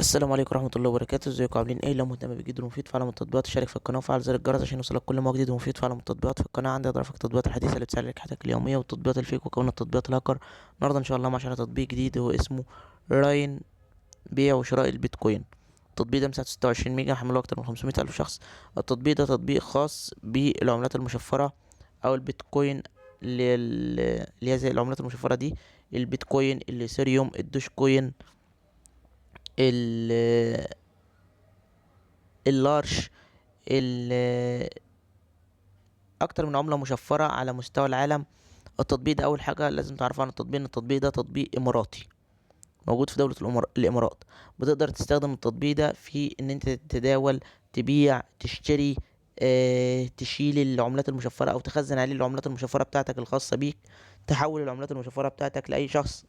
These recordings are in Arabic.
السلام عليكم ورحمة الله وبركاته. ازيكم عاملين ايه؟ لو مهتم بجديد ومفيد فعلا من التطبيقات اشترك في القناة وفعل زر الجرس عشان يوصلك كل ما جديد ومفيد فعلا من التطبيقات في القناة. عندي اضافك التطبيقات الحديثة اللي بتسهل لك حياتك اليومية والتطبيقات الفيك وكمان التطبيقات الهاكر. النهارده ان شاء الله معانا تطبيق جديد هو اسمه راين بيع وشراء البيتكوين. التطبيق ده مساحته 26 ميجا، حمله اكتر من 500 الف شخص. التطبيق ده تطبيق خاص بالعملات المشفرة او البيتكوين، اللي هي زي العملات المشفرة دي: البيتكوين، الاثيريوم، الدوش كوين، ال- اللارش، اكتر من عملة مشفرة على مستوى العالم. التطبيق ده اول حاجة لازم تعرفها عن التطبيق ان التطبيق ده تطبيق اماراتي موجود في دولة الامارات. بتقدر تستخدم التطبيق ده في ان انت تتداول، تبيع، تشتري، تشيل العملات المشفرة او تخزن عليه العملات المشفرة بتاعتك الخاصة بيك، تحول العملات المشفرة بتاعتك لأي شخص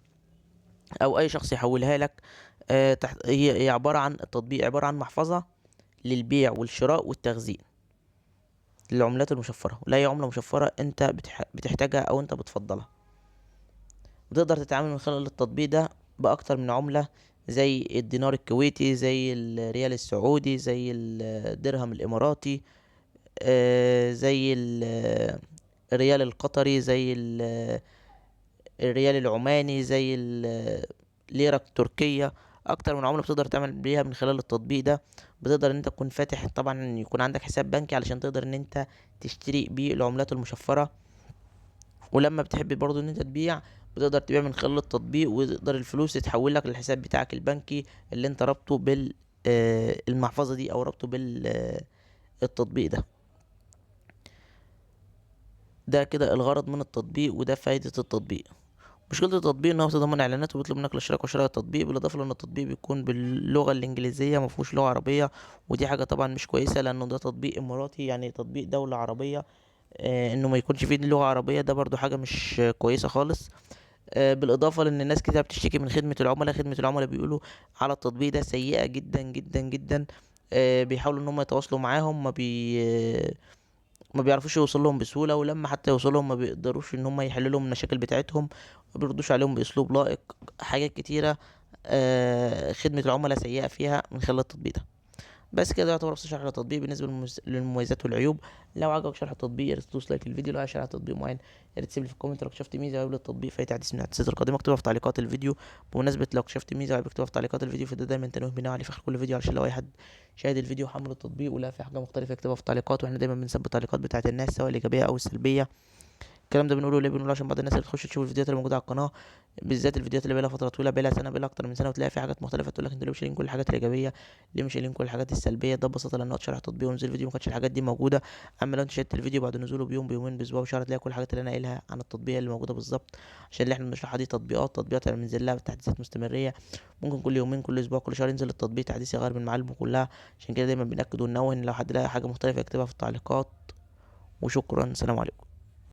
او اي شخص يحولها لك. هي عبارة عن التطبيق عبارة عن محفظة للبيع والشراء والتخزين للعملات المشفرة، ولا أي عملة مشفرة أنت بتحتاجها أو أنت بتفضلها. وتقدر تتعامل من خلال التطبيق ده بأكتر من عملة، زي الدينار الكويتي، زي الريال السعودي، زي الدرهم الإماراتي، زي الريال القطري، زي الريال العماني، زي الليرة التركية. اكتر من عملة بتقدر تعمل بيها من خلال التطبيق ده. بتقدر ان انت تكون فاتح، طبعا يكون عندك حساب بنكي علشان تقدر ان انت تشتري بيه العملات المشفرة. ولما بتحب برضو ان انت تبيع، بتقدر تبيع من خلال التطبيق وتقدر الفلوس تتحول لك للحساب بتاعك البنكي اللي انت رابطه بال المحفظة دي او رابطه بالتطبيق ده. ده كده الغرض من التطبيق وده فايدة التطبيق. مشكلة التطبيق ان هو بتضمن اعلانات وبيطلب منك الاشتراك وشراء التطبيق، بالاضافة لان التطبيق بيكون باللغة الانجليزية مفهوش لغة عربية. ودي حاجة طبعا مش كويسة لانه ده تطبيق اماراتي، يعني تطبيق دولة عربية. انه ما يكونش فيه لغة عربية ده برضو حاجة مش كويسة خالص. بالاضافة لان الناس كتير بتشتكي من خدمة العملاء بيقولوا على التطبيق ده سيئة جدا جدا جدا. بيحاولوا ان هم يتواصلوا معاهم، ما بيعرفوش يوصل لهم بسهوله، ولما حتى يوصلوا لهم ما بيقدروش ان هم يحلوا لهم المشاكل بتاعتهم، ما بيردوش عليهم باسلوب لائق. حاجات كتيره خدمه العملاء سيئه فيها من خلال التطبيق ده. بس كده يعتبر نفس شرح التطبيق بالنسبه للمميزات والعيوب. لو عجبك شرح التطبيق يا ريت تدوس لايك للفيديو. لو عايز شرح تطبيق معين يا ريت تسيب لي في الكومنت. لو اكتشفت ميزه عيب للتطبيق في اي تحديث من التحديثات القادمه اكتبها في تعليقات الفيديو. بمناسبه لو اكتشفت ميزه عيب اكتبها في تعليقات الفيديو، فده دايما تنويه بناء عليه في اخر كل فيديو، علشان لو اي حد شاهد الفيديو وحمل التطبيق ولا في حاجه مختلفه يكتبها في التعليقات. واحنا دايما بنثبت التعليقات بتاعت الناس سواء الايجابيه او السلبيه. الكلام ده بنقوله ليه؟ بنقوله عشان بعض الناس اللي بتخش تشوف الفيديوهات اللي موجوده على القناه، بالذات الفيديوهات اللي بقالها فتره طويله، بقالها سنه، بقالها اكتر من سنه، وتلاقي في حاجات مختلفه تقول لك انتوا ليه مش شايلين كل الحاجات الايجابيه، ليه مش شايلين كل الحاجات السلبيه. ده ببساطه لان وقت شرح تطبيق ونزول الفيديو ما كانتش الحاجات دي موجوده. اما لو انت شاهدت الفيديو بعد نزوله بيوم، بيومين، باسبوع، بشهر، تلاقي كل الحاجات اللي انا قايلها عن التطبيق اللي موجوده بالظبط. عشان اللي احنا بنشرحها دي تطبيقات يعني بننزل لها تحديثات مستمريه. ممكن كل يومين، كل اسبوع، كل شهر ينزل التطبيق تحديث يغير من معالمه كلها. عشان كده دايما بنأكد وننوه ان لو حد لقى حاجه مختلفه يكتبها في التعليقات. وشكرا، سلام عليكم.